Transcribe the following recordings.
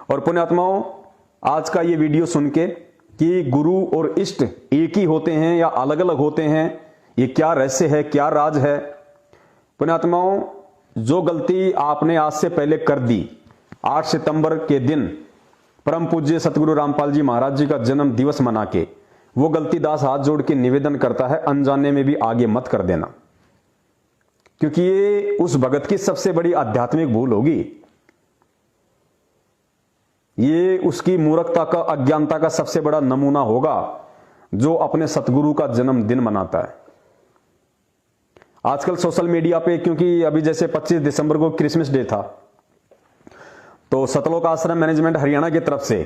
और पुण्यात्माओं, आज का ये वीडियो सुन के कि गुरु और इष्ट एक ही होते हैं या अलग अलग होते हैं, ये क्या रहस्य है, क्या राज है। पुण्यात्माओं, जो गलती आपने आज से पहले कर दी, 8 सितंबर के दिन परम पूज्य सतगुरु रामपाल जी महाराज जी का जन्म दिवस मना के, वो गलती दास हाथ जोड़ के निवेदन करता है, अनजाने में भी आगे मत कर देना, क्योंकि ये उस भगत की सबसे बड़ी आध्यात्मिक भूल होगी। ये उसकी मूर्खता का, अज्ञानता का सबसे बड़ा नमूना होगा, जो अपने सतगुरु का जन्मदिन मनाता है। आजकल सोशल मीडिया पे, क्योंकि अभी जैसे 25 दिसंबर को क्रिसमस डे था, तो सतलोक आश्रम मैनेजमेंट हरियाणा की तरफ से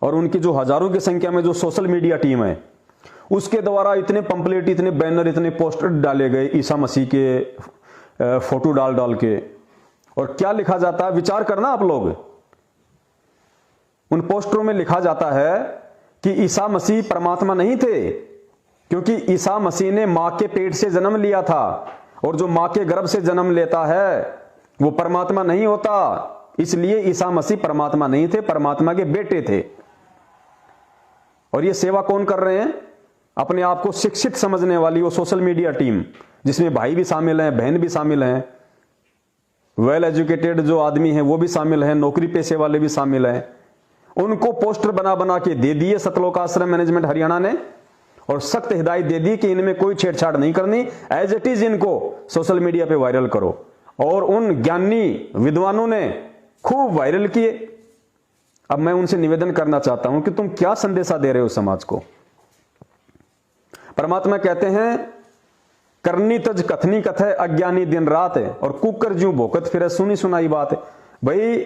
और उनकी जो हजारों की संख्या में जो सोशल मीडिया टीम है, उसके द्वारा इतने पंपलेट, इतने बैनर, इतने पोस्टर डाले गए ईसा मसीह के फोटो डाल डाल के। और क्या लिखा जाता है, विचार करना आप लोग। उन पोस्टरों में लिखा जाता है कि ईसा मसीह परमात्मा नहीं थे, क्योंकि ईसा मसीह ने मां के पेट से जन्म लिया था, और जो मां के गर्भ से जन्म लेता है वो परमात्मा नहीं होता। इसलिए ईसा मसीह परमात्मा नहीं थे, परमात्मा के बेटे थे। और ये सेवा कौन कर रहे हैं? अपने आप को शिक्षित समझने वाली वो सोशल मीडिया टीम, जिसमें भाई भी शामिल हैं, बहन भी शामिल हैं, वेल एजुकेटेड जो आदमी हैं वो भी शामिल हैं, नौकरी पेशे वाले भी शामिल हैं। उनको पोस्टर बना बना के दे दिए सतलोक आश्रम मैनेजमेंट हरियाणा ने, और सख्त हिदायत दे दी कि इनमें कोई छेड़छाड़ नहीं करनी, एज इट इज इनको सोशल मीडिया पे वायरल करो। और उन ज्ञानी विद्वानों ने खूब वायरल किए। अब मैं उनसे निवेदन करना चाहता हूं कि तुम क्या संदेशा दे रहे हो समाज को। परमात्मा कहते हैं, करनी तज कथनी कथे अज्ञानी दिन रात है, और कुकर ज्यों भोकत फिरे सुनी सुनाई बात है। भाई,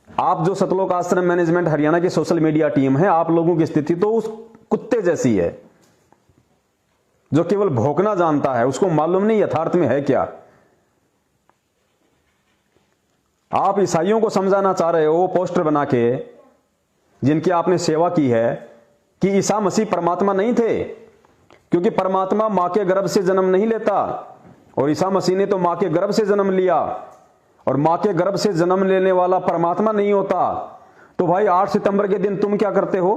आप जो सतलोक आश्रम मैनेजमेंट हरियाणा की सोशल मीडिया टीम है, आप लोगों की स्थिति तो उस कुत्ते जैसी है जो केवल भौंकना जानता है, उसको मालूम नहीं यथार्थ में है क्या। आप ईसाइयों को समझाना चाह रहे हो पोस्टर बना के, जिनकी आपने सेवा की है, कि ईसा मसीह परमात्मा नहीं थे, क्योंकि परमात्मा मां के गर्भ से जन्म नहीं लेता, और ईसा मसीह ने तो मां के गर्भ से जन्म लिया, और मां के गर्भ से जन्म लेने वाला परमात्मा नहीं होता। तो भाई, 8 सितंबर के दिन तुम क्या करते हो?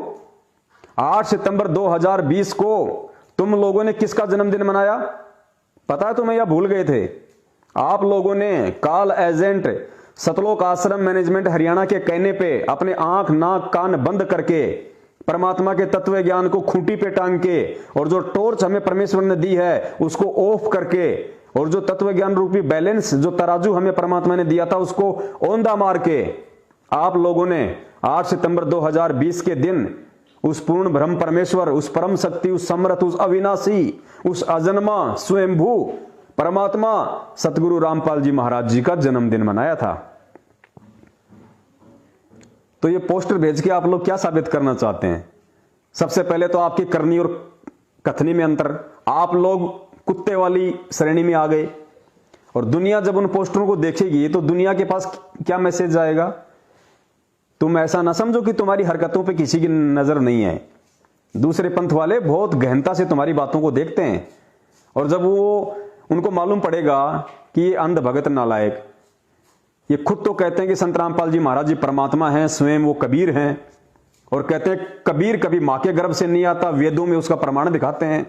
8 सितंबर 2020 को तुम लोगों ने किसका जन्मदिन मनाया? पता है तुम्हें, या भूल गए थे? आप लोगों ने कॉल एजेंट सतलोक आश्रम मैनेजमेंट हरियाणा के कहने पे अपने आंख, नाक, कान बंद करके परमात्मा के तत्व ज्ञान को खूंटी पे टांग के, और जो टॉर्च हमें परमेश्वर ने दी है उसको ऑफ करके, और जो तत्व ज्ञान रूपी बैलेंस, जो तराजू हमें परमात्मा ने दिया था, उसको औंधा मार के आप लोगों ने 8 सितंबर 2020 के दिन उस पूर्ण ब्रह्म परमेश्वर, उस परम शक्ति, उस समर्थ, उस अविनाशी, उस अजन्मा स्वयंभू परमात्मा सतगुरु रामपाल जी महाराज जी का जन्मदिन मनाया था। तो ये पोस्टर भेज के आप लोग क्या साबित करना चाहते हैं? सबसे पहले तो आपकी करनी और कथनी में अंतर। आप लोग कुत्ते वाली श्रेणी में आ गए, और दुनिया जब उन पोस्टरों को देखेगी तो दुनिया के पास क्या मैसेज जाएगा? तुम ऐसा ना समझो कि तुम्हारी हरकतों पे किसी की नजर नहीं है। दूसरे पंथ वाले बहुत गहनता से तुम्हारी बातों को देखते हैं, और जब वो उनको मालूम पड़ेगा कि ये अंध भगत नालायक, ये खुद तो कहते हैं कि संत रामपाल जी महाराज जी परमात्मा हैं, स्वयं वो कबीर हैं, और कहते हैं कबीर कभी मां के गर्भ से नहीं आता, वेदों में उसका प्रमाण दिखाते हैं,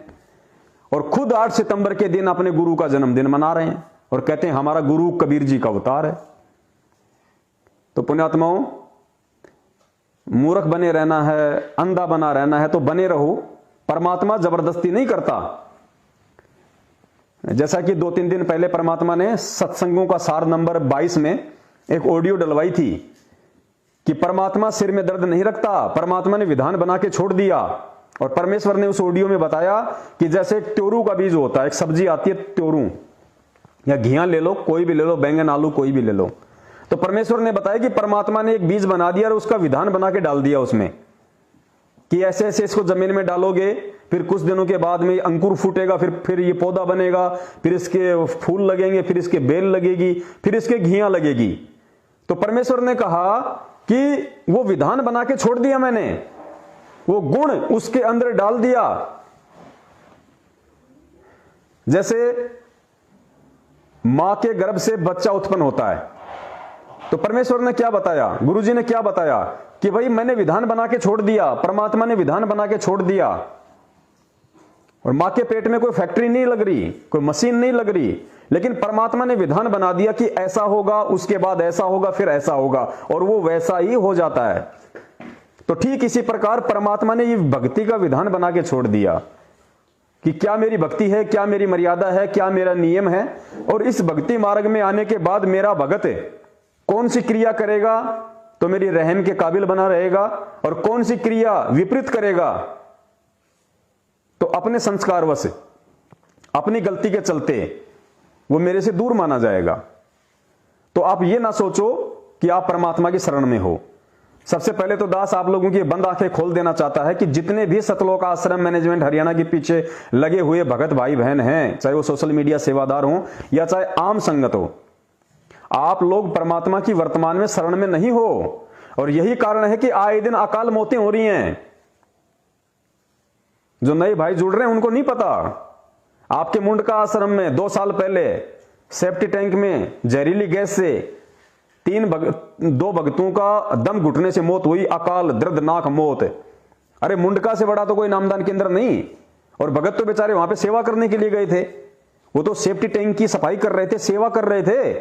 और खुद 8 सितंबर के दिन अपने गुरु का जन्मदिन मना रहे हैं, और कहते हैं हमारा गुरु कबीर जी का अवतार है। तो पुण्यात्माओं, मूर्ख बने रहना है, अंधा बना रहना है तो बने रहो, परमात्मा जबरदस्ती नहीं करता। जैसा कि 2-3 दिन पहले परमात्मा ने सत्संगों का सार नंबर 22 में एक ऑडियो डलवाई थी कि परमात्मा सिर में दर्द नहीं रखता, परमात्मा ने विधान बना के छोड़ दिया। और परमेश्वर ने उस ऑडियो में बताया कि जैसे एक त्योरू का बीज होता है, एक सब्जी आती है त्योरू, या घिया ले लो, कोई भी ले लो, बैंगन, आलू कोई भी ले लो, तो परमेश्वर ने बताया कि परमात्मा ने एक बीज बना दिया और उसका विधान बना के डाल दिया उसमें, कि ऐसे ऐसे इसको जमीन में डालोगे, फिर कुछ दिनों के बाद में अंकुर फूटेगा, फिर ये पौधा बनेगा, फिर इसके फूल लगेंगे, फिर इसके बेल लगेगी, फिर इसके घियां लगेगी। तो परमेश्वर ने कहा कि वो विधान बना के छोड़ दिया मैंने, वो गुण उसके अंदर डाल दिया। जैसे मां के गर्भ से बच्चा उत्पन्न होता है, तो परमेश्वर ने क्या बताया, गुरुजी ने क्या बताया कि भाई मैंने विधान बना के छोड़ दिया, परमात्मा ने विधान बना के छोड़ दिया, और मां के पेट में कोई फैक्ट्री नहीं लग रही, कोई मशीन नहीं लग रही, लेकिन परमात्मा ने विधान बना दिया कि ऐसा होगा, उसके बाद ऐसा होगा, फिर ऐसा होगा, और वो वैसा ही हो जाता है। तो ठीक इसी प्रकार परमात्मा ने ये भक्ति का विधान बना के छोड़ दिया कि क्या मेरी भक्ति है, क्या मेरी मर्यादा है, क्या मेरा नियम है, और इस भक्ति मार्ग में आने के बाद मेरा भगत कौन सी क्रिया करेगा तो मेरी रहम के काबिल बना रहेगा, और कौन सी क्रिया विपरीत करेगा तो अपने संस्कारवश, अपनी गलती के चलते वो मेरे से दूर माना जाएगा। तो आप ये ना सोचो कि आप परमात्मा की शरण में हो। सबसे पहले तो दास आप लोगों की बंद आंखें खोल देना चाहता है कि जितने भी सतलोक आश्रम मैनेजमेंट हरियाणा के पीछे लगे हुए भगत भाई बहन हैं, चाहे वो सोशल मीडिया सेवादार हो या चाहे आम संगत हो, आप लोग परमात्मा की वर्तमान में शरण में नहीं हो, और यही कारण है कि आए दिन अकाल मौतें हो रही हैं। जो नए भाई जुड़ रहे हैं उनको नहीं पता, आपके मुंडका आश्रम में 2 साल पहले सेफ्टी टैंक में जहरीली गैस से 2 भक्तों का दम घुटने से मौत हुई, अकाल दर्दनाक मौत। अरे मुंडका से बड़ा तो कोई नामदान केंद्र नहीं, और भगत तो बेचारे वहां पे सेवा करने के लिए गए थे, वो तो सेफ्टी टैंक की सफाई कर रहे थे, सेवा कर रहे थे।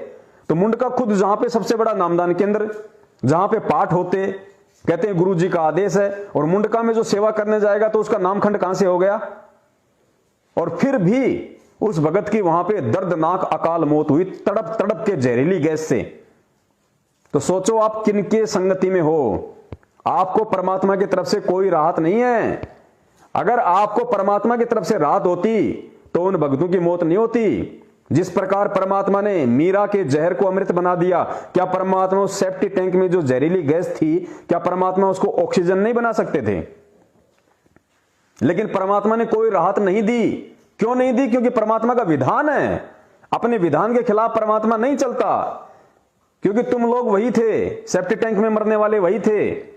तो मुंडका खुद जहां पे सबसे बड़ा नामदान केंद्र, जहां पे पाठ होते, कहते हैं गुरु जी का आदेश है, और मुंडका में जो सेवा करने जाएगा तो उसका नामखंड कहां से हो गया, और फिर भी उस भगत की वहां पे दर्दनाक अकाल मौत हुई, तड़प तड़प के जहरीली गैस से। तो सोचो आप किनके संगति में हो। आपको परमात्मा की तरफ से कोई राहत नहीं है। अगर आपको परमात्मा की तरफ से राहत होती तो उन भक्तों की मौत नहीं होती। जिस प्रकार परमात्मा ने मीरा के जहर को अमृत बना दिया, क्या परमात्मा उस सेफ्टी टैंक में जो जहरीली गैस थी, क्या परमात्मा उसको ऑक्सीजन नहीं बना सकते थे? लेकिन परमात्मा ने कोई राहत नहीं दी। क्यों नहीं दी? क्योंकि परमात्मा का विधान है। अपने विधान के खिलाफ परमात्मा नहीं चलता। क्योंकि तुम लोग वही थे, सेफ्टी टैंक में मरने वाले वही थे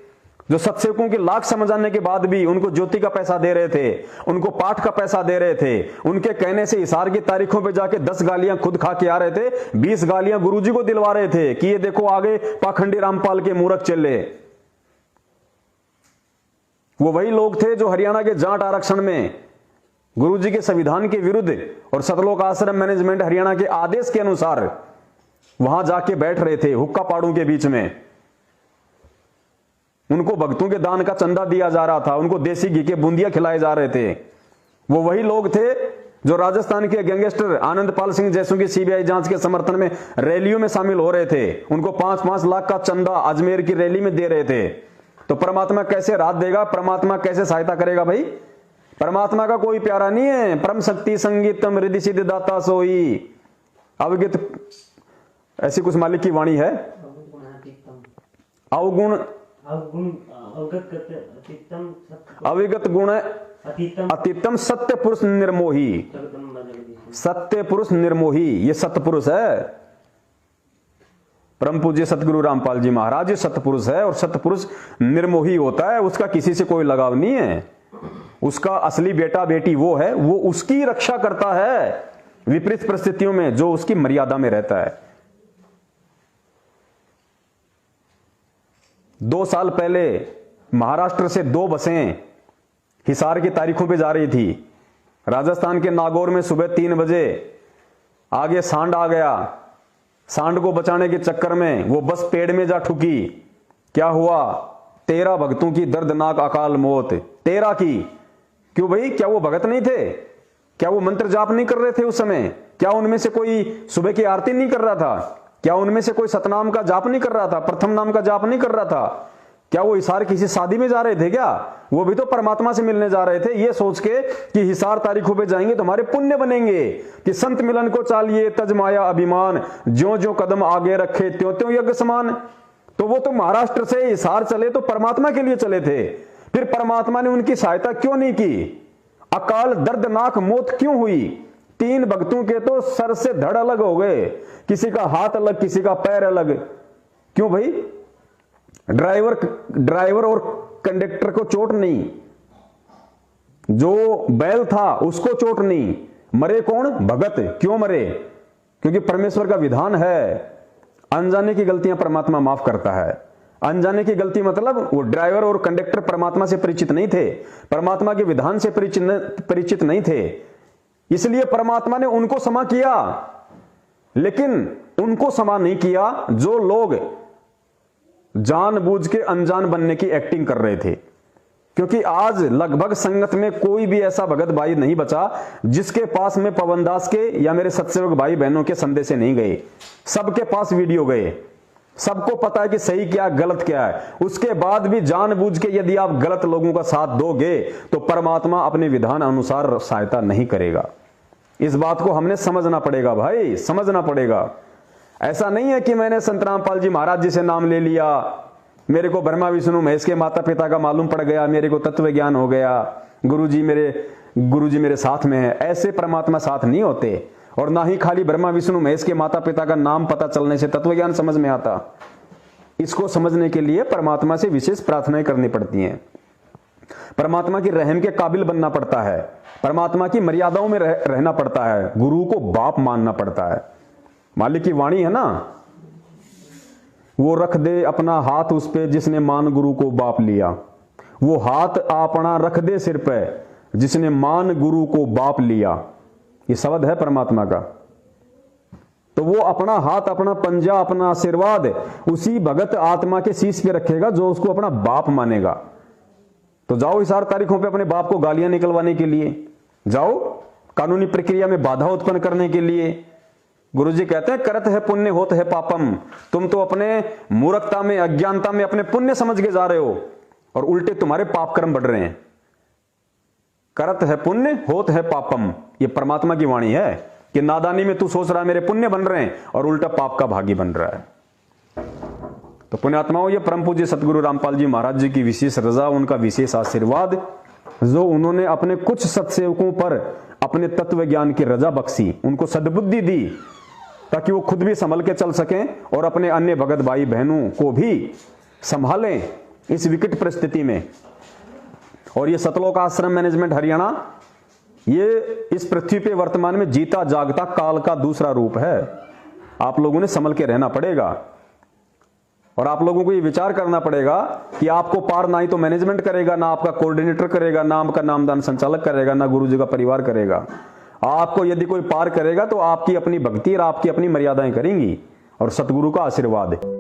जो सत्सेवकों के लाख समझाने के बाद भी उनको ज्योति का पैसा दे रहे थे, उनको पाठ का पैसा दे रहे थे, उनके कहने से हिसार की तारीखों पे जाके 10 गालियां खुद खा के आ रहे थे, 20 गालियां गुरुजी को दिलवा रहे थे कि ये देखो आगे पाखंडी रामपाल के मूर्ख चले। वो वही लोग थे जो हरियाणा के जाट आरक्षण में गुरुजी के संविधान के विरुद्ध और सतलोक आश्रम मैनेजमेंट हरियाणा के आदेश के अनुसार वहां जाके बैठ रहे थे हुक्का पाड़ों के बीच में। उनको भक्तों के दान का चंदा दिया जा रहा था, उनको देसी घी के बूंदियां खिलाए जा रहे थे। वो वही लोग थे जो राजस्थान के गैंगस्टर आनंदपाल सिंह जैसों की सीबीआई जांच के समर्थन में रैलियों में शामिल हो रहे थे। उनको 5-5 लाख का चंदा अजमेर की रैली में दे रहे थे। तो परमात्मा कैसे राहत देगा? परमात्मा कैसे सहायता करेगा? भाई परमात्मा का कोई प्यारा नहीं है। परम शक्ति संगीतम रिद्धि सिद्धि दाता सोई, अवगत, ऐसी कुछ मालिक की वाणी है। अवगुण अविगत गुण अतीतम सत्य पुरुष निर्मोही। सत्य पुरुष निर्मोही, ये सत्पुरुष है। परम पूज्य सतगुरु रामपाल जी महाराज सत्पुरुष है, और सत्पुरुष निर्मोही होता है, उसका किसी से कोई लगाव नहीं है। उसका असली बेटा बेटी वो है, वो उसकी रक्षा करता है विपरीत परिस्थितियों में, जो उसकी मर्यादा में रहता है। 2 साल पहले महाराष्ट्र से 2 बसें हिसार की तारीखों पे जा रही थी। राजस्थान के नागौर में सुबह 3 बजे आगे सांड आ गया। सांड को बचाने के चक्कर में वो बस पेड़ में जा ठुकी। क्या हुआ? 13 भक्तों की दर्दनाक अकाल मौत। 13 की। क्यों भाई? क्या वो भगत नहीं थे? क्या वो मंत्र जाप नहीं कर रहे थे उस समय? क्या उनमें से कोई सुबह की आरती नहीं कर रहा था? क्या उनमें से कोई सतनाम का जाप नहीं कर रहा था? प्रथम नाम का जाप नहीं कर रहा था? क्या वो हिसार किसी शादी में जा रहे थे? क्या वो भी तो परमात्मा से मिलने जा रहे थे, ये सोच के कि हिसार तारीखों पे जाएंगे तो हमारे पुण्य बनेंगे, कि संत मिलन को चालिए तज माया अभिमान, ज्यों ज्यों कदम आगे रखे त्यों त्यों यज्ञ समान। तो वो तो महाराष्ट्र से हिसार चले तो परमात्मा के लिए चले थे। फिर परमात्मा ने उनकी सहायता क्यों नहीं की? अकाल दर्दनाक मौत क्यों हुई? 3 भक्तों के तो सर से धड़ अलग हो गए, किसी का हाथ अलग, किसी का पैर अलग। क्यों भाई? ड्राइवर और कंडक्टर को चोट नहीं, जो बैल था उसको चोट नहीं। मरे कौन? भगत। क्यों मरे? क्योंकि परमेश्वर का विधान है, अनजाने की गलतियां परमात्मा माफ करता है। अनजाने की गलती मतलब वो ड्राइवर और कंडक्टर परमात्मा से परिचित नहीं थे, परमात्मा के विधान से परिचित नहीं थे, इसलिए परमात्मा ने उनको क्षमा किया। लेकिन उनको क्षमा नहीं किया जो लोग जानबूझ के अनजान बनने की एक्टिंग कर रहे थे। क्योंकि आज लगभग संगत में कोई भी ऐसा भगत भाई नहीं बचा जिसके पास में पवनदास के या मेरे सत्सेवक भाई बहनों के संदेश नहीं गए। सबके पास वीडियो गए, सबको पता है कि सही क्या गलत क्या है। उसके बाद भी जानबूझ के यदि आप गलत लोगों का साथ दोगे तो परमात्मा अपने विधान अनुसार सहायता नहीं करेगा। इस बात को हमने समझना पड़ेगा भाई, समझना पड़ेगा। ऐसा नहीं है कि मैंने संत रामपाल जी महाराज जी से नाम ले लिया, मेरे को ब्रह्मा विष्णु महेश के माता पिता का मालूम पड़ गया, मेरे को तत्व ज्ञान हो गया, गुरुजी मेरे साथ में है। ऐसे परमात्मा साथ नहीं होते। और ना ही खाली ब्रह्मा विष्णु महेश के माता पिता का नाम पता चलने से तत्व ज्ञान समझ में आता। इसको समझने के लिए परमात्मा से विशेष प्रार्थनाएं करनी पड़ती हैं, परमात्मा की रहम के काबिल बनना पड़ता है, परमात्मा की मर्यादाओं में रहना पड़ता है, गुरु को बाप मानना पड़ता है। मालिक की वाणी है ना, वो रख दे अपना हाथ उस पे जिसने मान गुरु को बाप लिया। वो हाथ अपना रख दे सिर पे जिसने मान गुरु को बाप लिया। ये शब्द है परमात्मा का। तो वो अपना हाथ, अपना पंजा, अपना आशीर्वाद उसी भगत आत्मा के शीश पे रखेगा जो उसको अपना बाप मानेगा। तो जाओ इस 8 तारीखों पे अपने बाप को गालियां निकलवाने के लिए, जाओ कानूनी प्रक्रिया में बाधा उत्पन्न करने के लिए। गुरुजी कहते हैं करत है पुण्य होत है पापम। तुम तो अपने मूर्खता में, अज्ञानता में अपने पुण्य समझ के जा रहे हो और उल्टे तुम्हारे पाप कर्म बढ़ रहे हैं। करत है पुण्य होत है पापम, ये परमात्मा की वाणी है कि नादानी में तू सोच रहा है मेरे पुण्य बन रहे हैं और उल्टा पाप का भागी बन रहा है। तो पुण्यात्माओं, ये परम पूज्य सतगुरु रामपाल जी महाराज जी की विशेष रजा, उनका विशेष आशीर्वाद जो उन्होंने अपने कुछ सत्सेवकों पर अपने तत्व ज्ञान की रजा बख्शी, उनको सद्बुद्धि दी ताकि वो खुद भी संभल के चल सकें और अपने अन्य भगत भाई बहनों को भी संभालें इस विकट परिस्थिति में। और ये सतलोक आश्रम मैनेजमेंट हरियाणा, ये इस पृथ्वी पे वर्तमान में जीता जागता काल का दूसरा रूप है। आप लोगों ने संभल के रहना पड़ेगा और आप लोगों को ये विचार करना पड़ेगा कि आपको पार ना ही तो मैनेजमेंट करेगा, ना आपका कोऑर्डिनेटर करेगा, ना आपका नामदान संचालक करेगा, ना गुरु जी का परिवार करेगा। आपको यदि कोई पार करेगा तो आपकी अपनी भक्ति और आपकी अपनी मर्यादाएं करेंगी और सतगुरु का आशीर्वाद है।